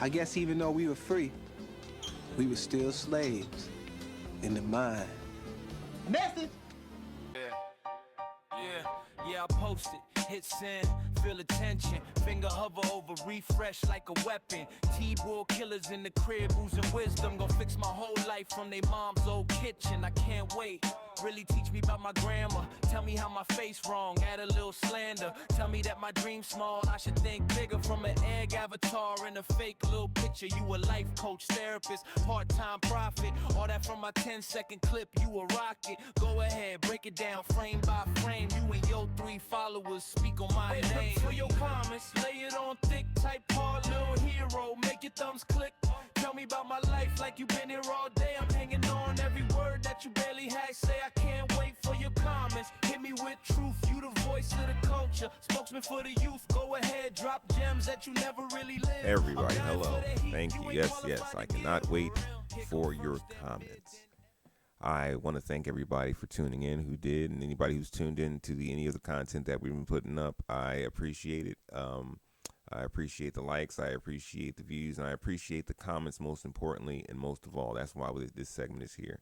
I guess even though we were free, we were still slaves in the mind. Message. Yeah, I post it, hit send, feel attention, finger hover over refresh like a weapon. T-ball killers in the crib, oozing wisdom, gonna fix my whole life from they mom's old kitchen. I can't wait. Really teach me about my grandma. Tell me how my face wrong, add a little slander. Tell me that my dream's small, I should think bigger. From an egg avatar and a fake little picture. You a life coach, therapist, part-time prophet. All that from my 10-second clip, you a rocket. Go ahead, break it down frame by frame. You and your 3 followers speak on my name. Look for your comments, lay it on thick, type hard, little hero. Make your thumbs click. Tell me about my life like you been here all day. I'm hanging on every word that you barely had. Say I can't wait for your comments. Hit me with truth, you the voice of the culture, spokesman for the youth. Go ahead, drop gems that you never really lived. Everybody, hello. Thank you. Yes, I cannot wait for your comments. I want to thank everybody for tuning in who did, and anybody who's tuned in to any of the content that we've been putting up. I appreciate it. I appreciate the likes, I appreciate the views, and I appreciate the comments most importantly, and most of all. That's why this segment is here.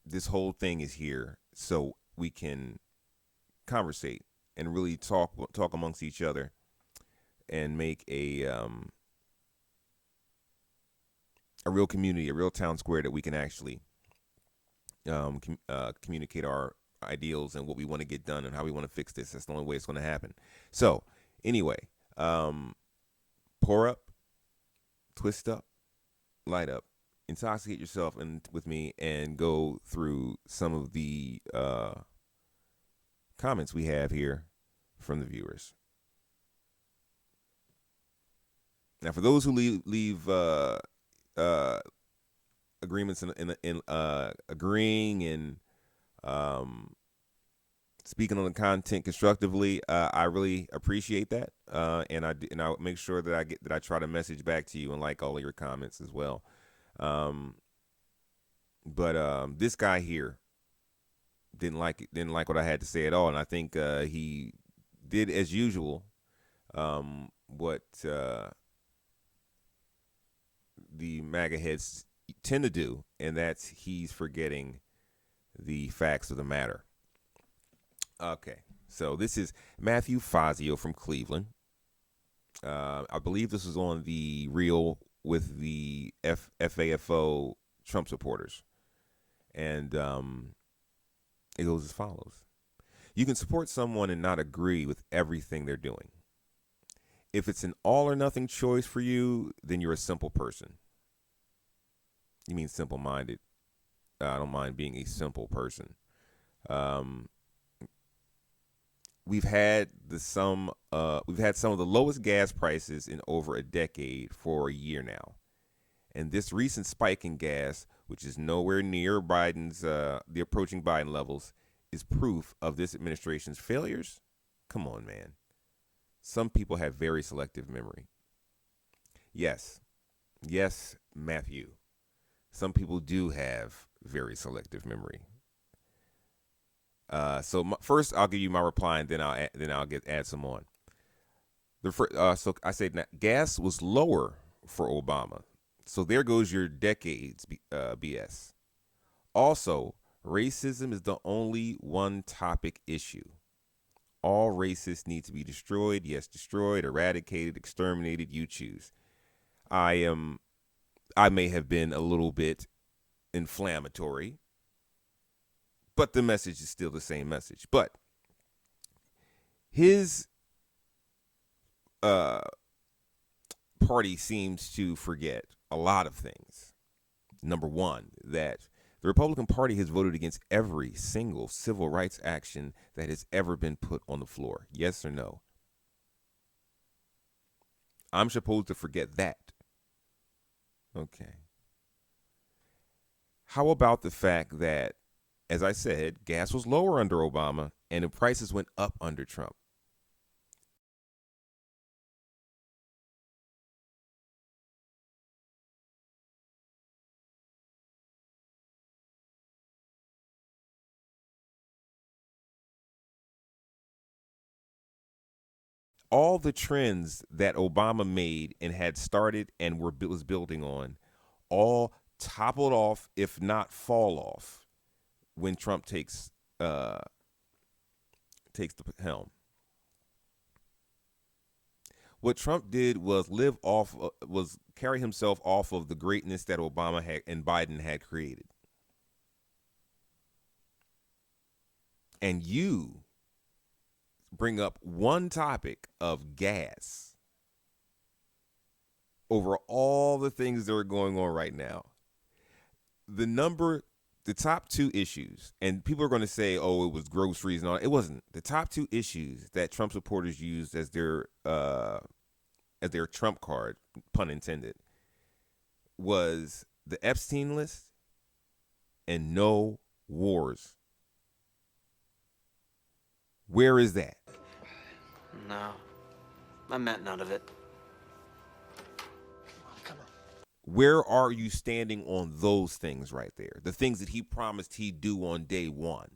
This whole thing is here so we can conversate and really talk amongst each other and make a real community, a real town square that we can actually communicate our ideals and what we want to get done and how we want to fix this. That's the only way it's going to happen. So anyway, pour up, twist up, light up, intoxicate yourself with me, and go through some of the comments we have here from the viewers. Now, for those who leave agreements in agreeing and speaking on the content constructively, I really appreciate that, and I'll make sure that I try to message back to you and like all of your comments as well. But this guy here didn't like what I had to say at all, and I think he did as usual what the MAGA heads tend to do, and that's he's forgetting the facts of the matter. Okay, so this is Matthew Fazio from Cleveland. I believe this was on the reel with the FAFO Trump supporters. And it goes as follows. You can support someone and not agree with everything they're doing. If it's an all or nothing choice for you, then you're a simple person. You mean simple-minded. I don't mind being a simple person. We've had some of the lowest gas prices in over a decade for a year now. And this recent spike in gas, which is nowhere near the approaching Biden levels, is proof of this administration's failures. Come on, man. Some people have very selective memory. Yes, Matthew. Some people do have very selective memory. First, I'll give you my reply, and then I'll add some on. So I said gas was lower for Obama. So there goes your decades BS. Also, racism is the only one topic issue. All racists need to be destroyed. Yes, destroyed, eradicated, exterminated. You choose. I may have been a little bit inflammatory, but the message is still the same message. But his party seems to forget a lot of things. Number one, that the Republican Party has voted against every single civil rights action that has ever been put on the floor. Yes or no? I'm supposed to forget that. Okay. How about the fact that, as I said, gas was lower under Obama and the prices went up under Trump? all the trends that Obama made and had started and was building on, all toppled off, if not fall off, when Trump takes the helm. What Trump did was was carry himself off of the greatness that Obama had and Biden had created. And you bring up one topic of gas over all the things that are going on right now. The top two issues, and people are going to say, oh, it was groceries and all. It wasn't. The top two issues that Trump supporters used as their Trump card, pun intended, was the Epstein list and no wars. Where is that? No, I meant none of it. Come on. Where are you standing on those things right there? The things that he promised he'd do on day one.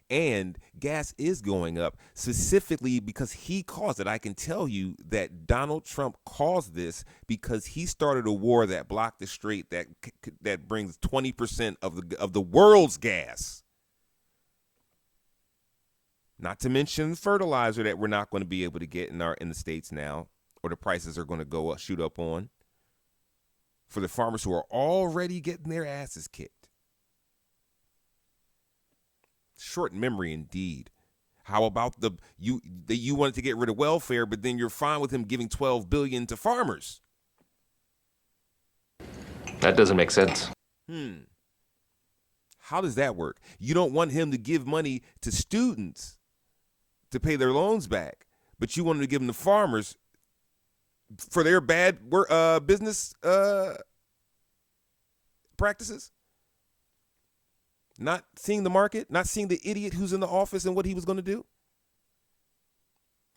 And gas is going up specifically because he caused it. I can tell you that Donald Trump caused this because he started a war that blocked the strait that brings 20% of the world's gas. Not to mention fertilizer that we're not going to be able to get in the States now, or the prices are going to go up, shoot up on, for the farmers who are already getting their asses kicked. Short memory indeed. How about you wanted to get rid of welfare, but then you're fine with him giving $12 billion to farmers? That doesn't make sense. How does that work? You don't want him to give money to students to pay their loans back, but you want him to give them to farmers for their bad business practices? Not seeing the market, not seeing the idiot who's in the office and what he was going to do?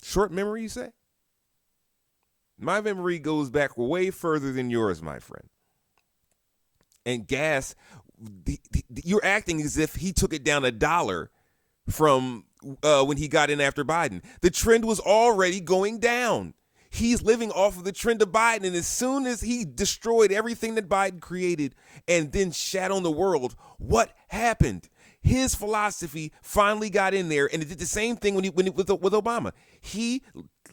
Short memory, you say? My memory goes back way further than yours, my friend. And gas, you're acting as if he took it down $1 from when he got in after Biden. The trend was already going down. He's living off of the trend of Biden. And as soon as he destroyed everything that Biden created and then shat on the world, what happened? His philosophy finally got in there, and it did the same thing with Obama. He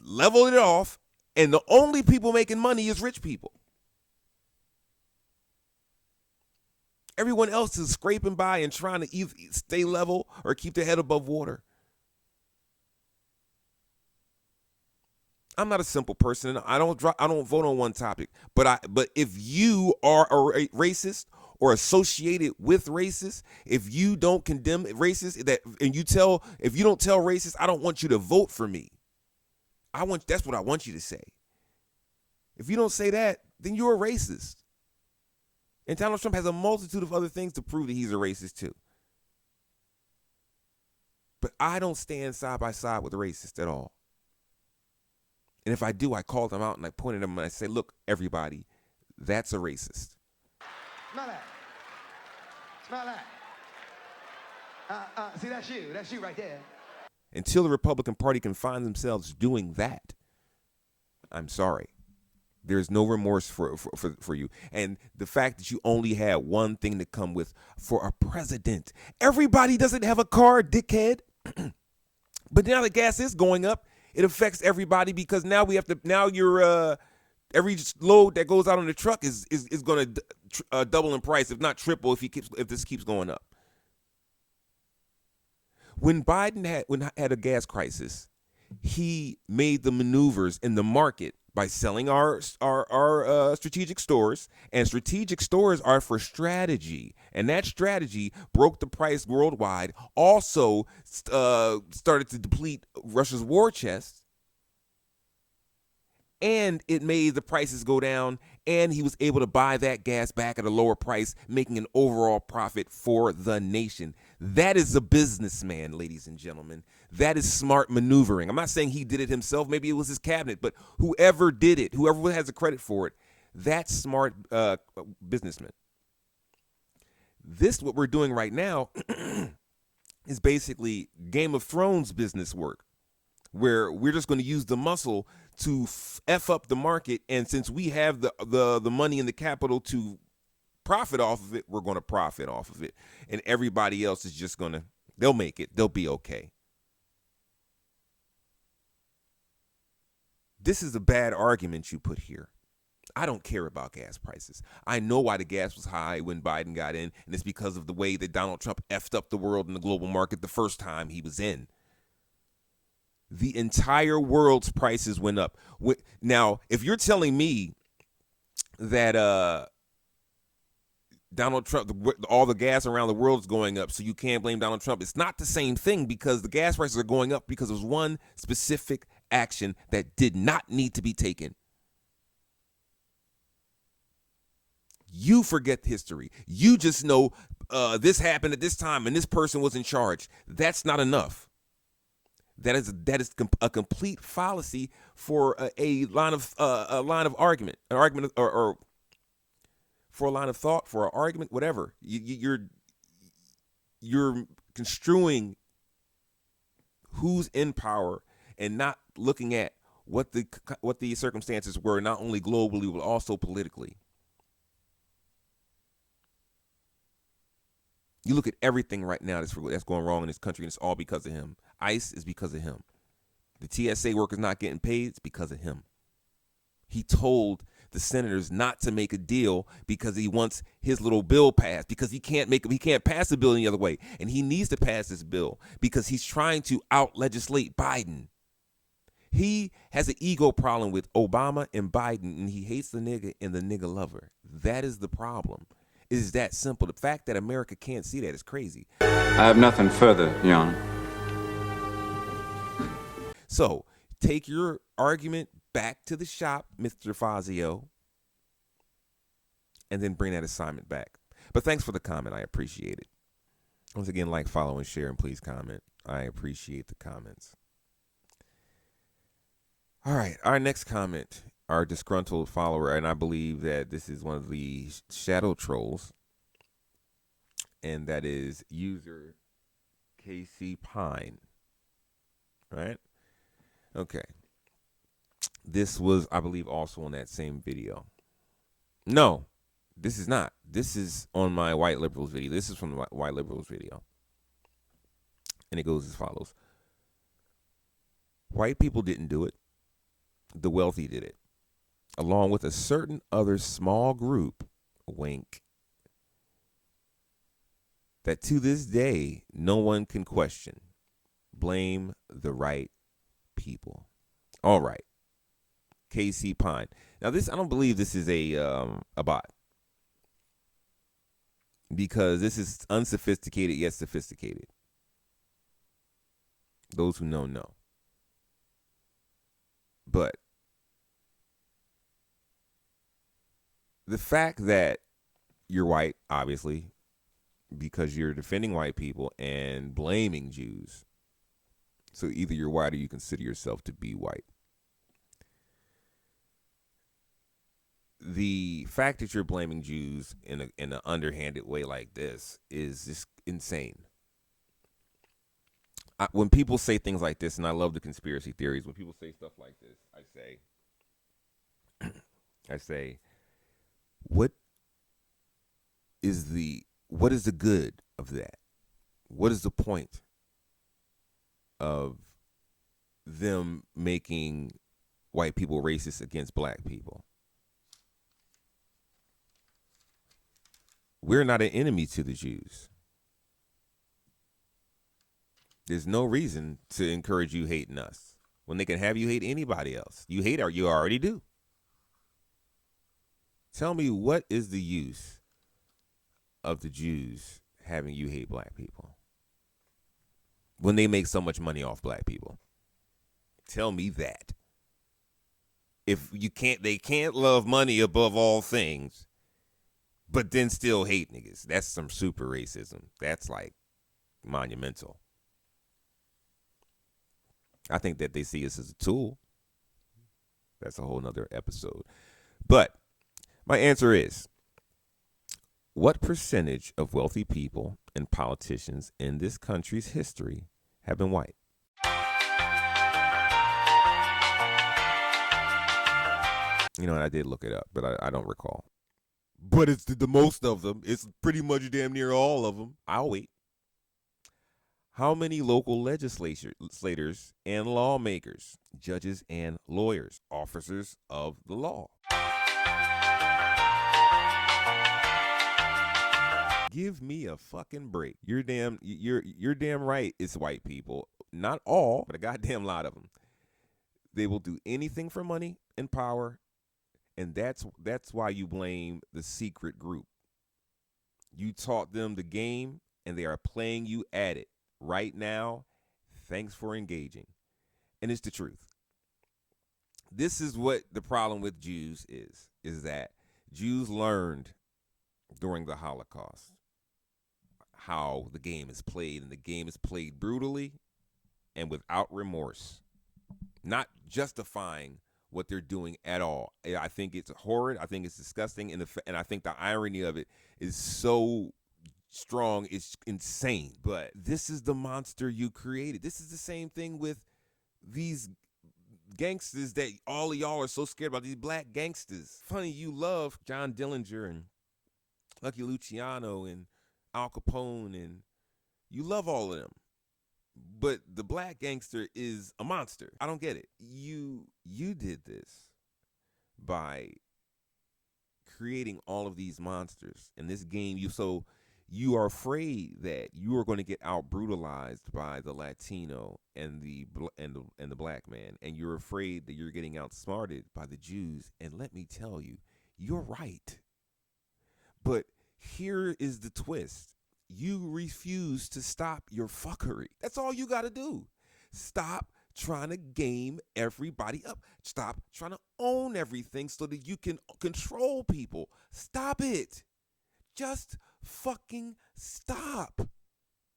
leveled it off, and the only people making money is rich people. Everyone else is scraping by and trying to either stay level or keep their head above water. I'm not a simple person. I don't vote on one topic. But if you are a racist or associated with racists, if you don't condemn racists, if you don't tell racists, I don't want you to vote for me. That's what I want you to say. If you don't say that, then you're a racist. And Donald Trump has a multitude of other things to prove that he's a racist too. But I don't stand side by side with racists at all. And if I do, I call them out and I point at them and I say, look, everybody, that's a racist. Smell that. Smell that. See, that's you. That's you right there. Until the Republican Party can find themselves doing that, I'm sorry. There's no remorse for you. And the fact that you only had one thing to come with for a president. Everybody doesn't have a car, dickhead. But now the gas is going up. It affects everybody because now your every load that goes out on the truck is going to double in price, if not triple, if this keeps going up. When Biden had a gas crisis, he made the maneuvers in the market by selling our strategic stores, and strategic stores are for strategy, and that strategy broke the price worldwide. Also, started to deplete Russia's war chest, and it made the prices go down. And he was able to buy that gas back at a lower price, making an overall profit for the nation. That is a businessman, ladies and gentlemen. That is smart maneuvering. I'm not saying he did it himself. Maybe it was his cabinet, but whoever did it, whoever has the credit for it, that's smart businessman. What we're doing right now is basically Game of Thrones business work. where we're just going to use the muscle to F up the market. And since we have the money and the capital to profit off of it, we're going to profit off of it. And everybody else is just going to, they'll make it. They'll be okay. This is a bad argument you put here. I don't care about gas prices. I know why the gas was high when Biden got in, and it's because of the way that Donald Trump effed up the world and the global market the first time he was in. The entire world's prices went up. Now, if you're telling me that Donald Trump, all the gas around the world is going up, so you can't blame Donald Trump, it's not the same thing, because the gas prices are going up because of one specific action that did not need to be taken. You forget history. You just know this happened at this time and this person was in charge. That's not enough. That is a complete fallacy for a line of argument, an argument, or for a line of thought, for an argument, whatever. You're construing who's in power and not looking at what the circumstances were, not only globally but also politically. You look at everything right now that's going wrong in this country, and it's all because of him. ICE is because of him. The TSA workers not getting paid, it's because of him. He told the senators not to make a deal because he wants his little bill passed, because he can't pass the bill any other way. And he needs to pass this bill because he's trying to out-legislate Biden. He has an ego problem with Obama and Biden, and he hates the nigga and the nigga lover. That is the problem. It is that simple. The fact that America can't see that is crazy. I have nothing further, Your Honor. So take your argument back to the shop, Mr. Fazio, and then bring that assignment back. But thanks for the comment. I appreciate it. Once again, like, follow, and share, and please comment. I appreciate the comments. All right, our next comment, our disgruntled follower, and I believe that this is one of the shadow trolls, and that is user KC Pine. Right? Okay. This was, I believe, also on that same video. No, this is not. This is on my White Liberals video. This is from the White Liberals video. And it goes as follows. White people didn't do it. The wealthy did it, along with a certain other small group, wink, that to this day no one can question. Blame the right people. All right. KC Pine. Now this, I don't believe this is a bot, because this is unsophisticated yet sophisticated. Those who know. But the fact that you're white, obviously, because you're defending white people and blaming Jews. So either you're white or you consider yourself to be white. The fact that you're blaming Jews in an underhanded way like this is just insane. When people say things like this, and I love the conspiracy theories, when people say stuff like this, I say, what is the good of that? What is the point of them making white people racist against black people? We're not an enemy to the Jews. There's no reason to encourage you hating us when they can have you hate anybody else. You hate or you already do. Tell me, what is the use of the Jews having you hate black people when they make so much money off black people? Tell me that. If they can't love money above all things, but then still hate niggas. That's some super racism. That's like monumental. I think that they see us as a tool. That's a whole nother episode. But my answer is, what percentage of wealthy people and politicians in this country's history have been white? You know, I did look it up, but I don't recall. But it's the most of them. It's pretty much damn near all of them. I'll wait. How many local legislators and lawmakers, judges and lawyers, officers of the law? Give me a fucking break. You're damn right. It's white people. Not all, but a goddamn lot of them. They will do anything for money and power, and that's why you blame the secret group. You taught them the game, and they are playing you at it right now. Thanks for engaging. And it's the truth. This is what the problem with Jews is that Jews learned during the Holocaust how the game is played, and the game is played brutally and without remorse, not justifying what they're doing at all. I think it's horrid. I think it's disgusting, and I think the irony of it is so strong. It's insane. But this is the monster you created. This is the same thing with these gangsters that all of y'all are so scared about, these black gangsters. Funny, you love John Dillinger and Lucky Luciano and Al Capone, and you love all of them. But the black gangster is a monster. I don't get it. You did this by creating all of these monsters in this game. You are afraid that you are going to get out brutalized by the Latino and the black man, and you're afraid that you're getting outsmarted by the Jews. And let me tell you, you're right. But here is the twist. You refuse to stop your fuckery. That's all you got to do. Stop trying to game everybody up. Stop trying to own everything so that you can control people. Stop it. Just fucking stop.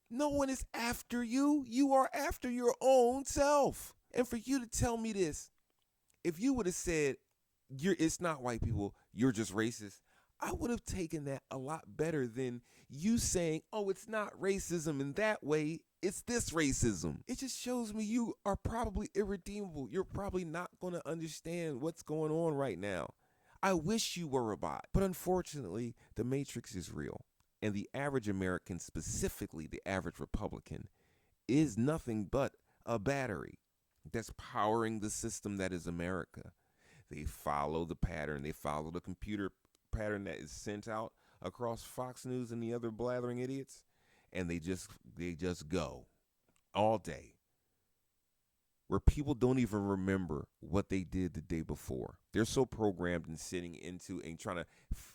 No one is after you. You are after your own self. And for you to tell me this, if you would have said, it's not white people, you're just racist, I would have taken that a lot better than you saying, oh, it's not racism in that way, it's this racism. It just shows me you are probably irredeemable. You're probably not going to understand what's going on right now. I wish you were a bot, but unfortunately, the Matrix is real. And the average American, specifically the average Republican, is nothing but a battery that's powering the system that is America. They follow the pattern. They follow the computer pattern that is sent out across Fox News and the other blathering idiots, and they just go all day, where people don't even remember what they did the day before. They're so programmed and sitting into and trying to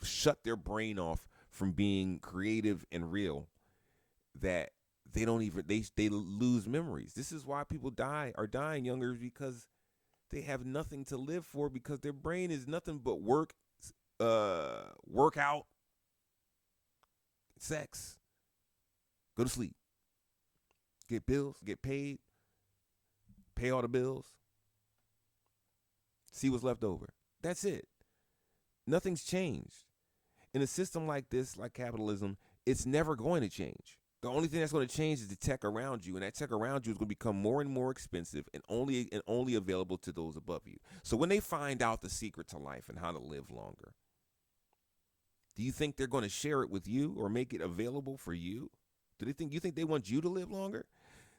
shut their brain off from being creative and real that they don't even they lose memories. This is why people are dying younger, because they have nothing to live for, because their brain is nothing but work out, sex, go to sleep, get bills, get paid, pay all the bills, see what's left over. That's it. Nothing's changed. In a system like this, like capitalism, it's never going to change. The only thing that's going to change is the tech around you, and that tech around you is going to become more and more expensive and only available to those above you. So when they find out the secret to life and how to live longer, do you think they're going to share it with you or make it available for you? You think they want you to live longer?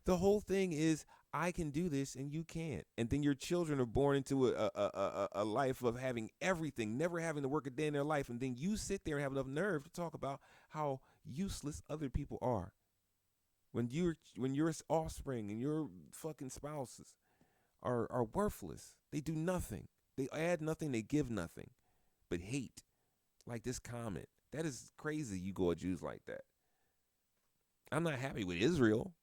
The whole thing is, I can do this and you can't. And then your children are born into a life of having everything, never having to work a day in their life. And then you sit there and have enough nerve to talk about how useless other people are. When your offspring and your fucking spouses are worthless. They do nothing. They add nothing. They give nothing but hate. Like this comment. That is crazy, you go at Jews like that. I'm not happy with Israel,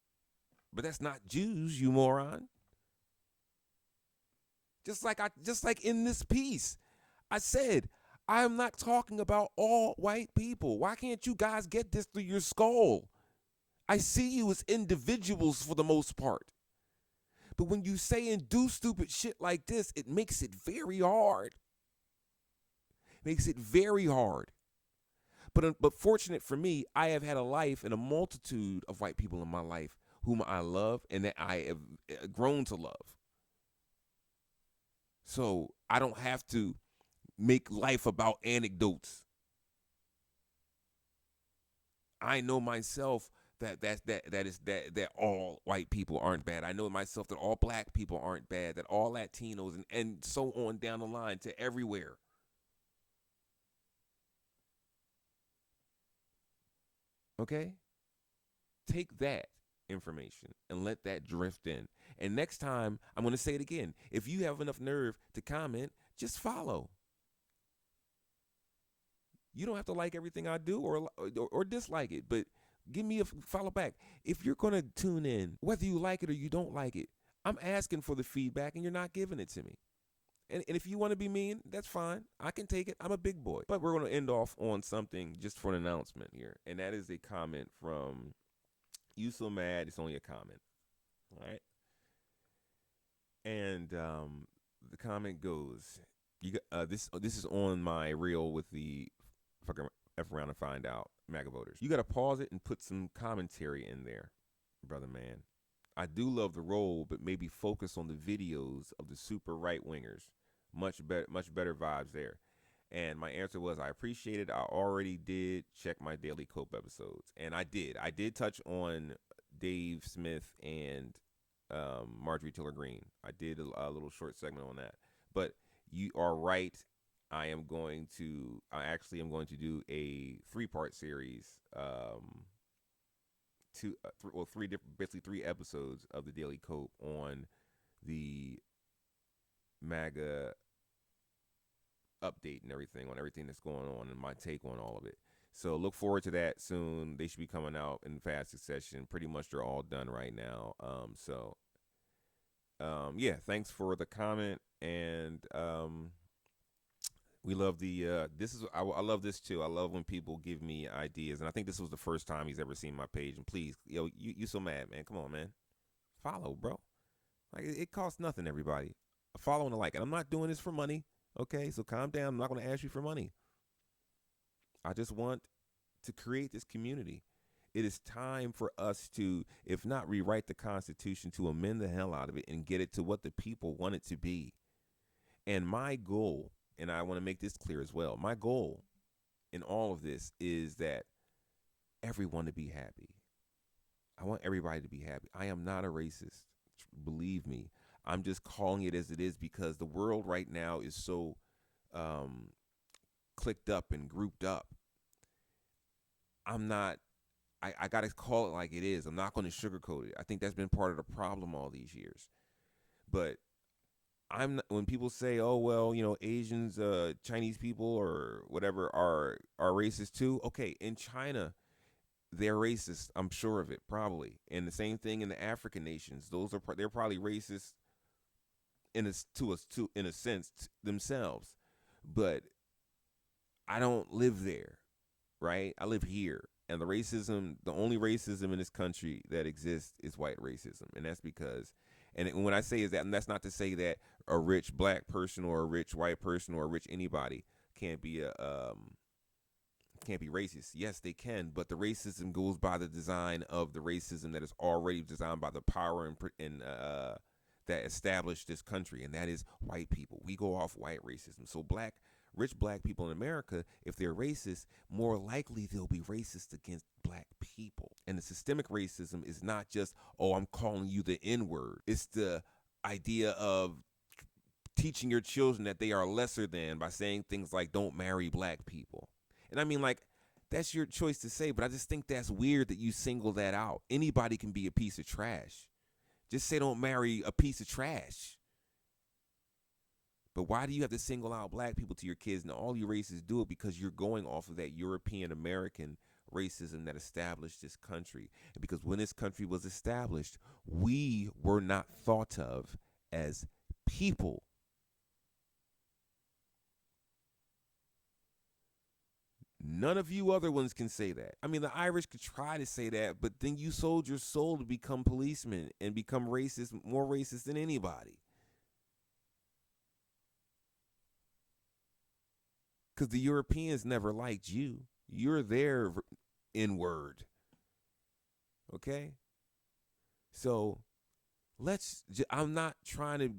but that's not Jews, you moron. Just like in this piece, I said, I'm not talking about all white people. Why can't you guys get this through your skull? I see you as individuals for the most part. But when you say and do stupid shit like this, it makes it very hard. Makes it very hard. But fortunate for me, I have had a life and a multitude of white people in my life whom I love and that I have grown to love. So I don't have to make life about anecdotes. I know myself that all white people aren't bad. I know myself that all black people aren't bad, that all Latinos and so on down the line to everywhere. Okay? Take that information and let that drift in. And next time, I'm going to say it again. If you have enough nerve to comment, just follow. You don't have to like everything I do or dislike it, but give me a follow back. If you're going to tune in, whether you like it or you don't like it, I'm asking for the feedback and you're not giving it to me. And if you want to be mean, that's fine. I can take it. I'm a big boy. But we're going to end off on something just for an announcement here. And that is a comment from You So Mad. It's only a comment. All right. And the comment goes, "You got this is on my reel with the fucking F around and find out MAGA voters. You got to pause it and put some commentary in there, brother man. I do love the role, but maybe focus on the videos of the super right wingers. Much better vibes there." And my answer was, I appreciate it. I already did check my Daily Cope episodes, and I did touch on Dave Smith and Marjorie Taylor Greene. I did a little short segment on that. But you are right. I am going to do a 3-part series, basically 3 episodes of the Daily Cope on the MAGA update and everything, on everything that's going on and my take on all of it. So look forward to that soon. They should be coming out in fast succession. Pretty much they're all done right now. Yeah, thanks for the comment. And we love the I love this too. I love when people give me ideas, and I think this was the first time he's ever seen my page. And please, you so mad, man. Come on, man. Follow, bro. Like, it costs nothing, everybody. A follow and a like. And I'm not doing this for money. Okay, so calm down. I'm not going to ask you for money. I just want to create this community. It is time for us to, if not rewrite the Constitution, to amend the hell out of it and get it to what the people want it to be. And my goal, and I want to make this clear as well, my goal in all of this is that everyone to be happy. I want everybody to be happy. I am not a racist. Believe me. I'm just calling it as it is because the world right now is so clicked up and grouped up. I got to call it like it is. I'm not going to sugarcoat it. I think that's been part of the problem all these years. But when people say, oh, well, Asians, Chinese people or whatever are racist too. Okay, in China, they're racist. I'm sure of it, probably. And the same thing in the African nations. They're probably racist in a sense themselves. But I don't live there, right? I live here. And the only racism in this country that exists is white racism. And that's because, and when I say is that, and that's not to say that a rich black person or a rich white person or a rich anybody can't be racist. Yes, they can, but the racism goes by the design of the racism that is already designed by the power and that established this country, and that is white people. We go off white racism. So rich black people in America, if they're racist, more likely they'll be racist against black people. And the systemic racism is not just, oh, I'm calling you the N-word. It's the idea of teaching your children that they are lesser than by saying things like, don't marry black people. And I mean, like, that's your choice to say, but I just think that's weird that you single that out. Anybody can be a piece of trash. Just say don't marry a piece of trash. But why do you have to single out black people to your kids? And all you racists do it because you're going off of that European American racism that established this country. And because when this country was established, we were not thought of as people. None of you other ones can say that. I mean, the Irish could try to say that, but then you sold your soul to become policemen and become racist, more racist than anybody. Because the Europeans never liked you. You're their N-word. Okay? So I'm not trying to,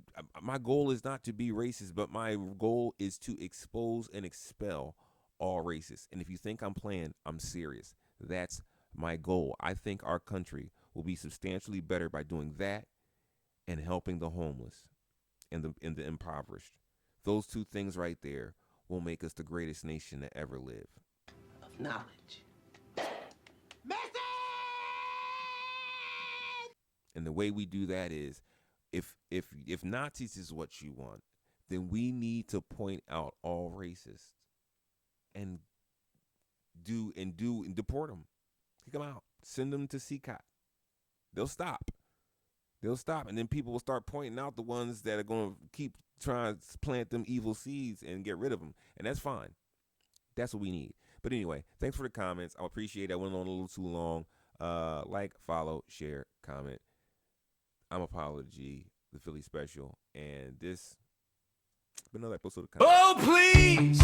my goal is not to be racist, but my goal is to expose and expel all racists. And if you think I'm playing, I'm serious. That's my goal. I think our country will be substantially better by doing that and helping the homeless and the impoverished. Those two things right there will make us the greatest nation to ever live. Of knowledge. And the way we do that is, if Nazis is what you want, then we need to point out all racists and deport them, kick them out, send them to CCOT. They'll stop, and then people will start pointing out the ones that are going to keep trying to plant them evil seeds and get rid of them, and that's fine. That's what we need. But anyway, thanks for the comments. I appreciate it. I went on a little too long. Like, follow, share, comment. I'm Apology, the Philly Special, and this has been another episode of Oh, please!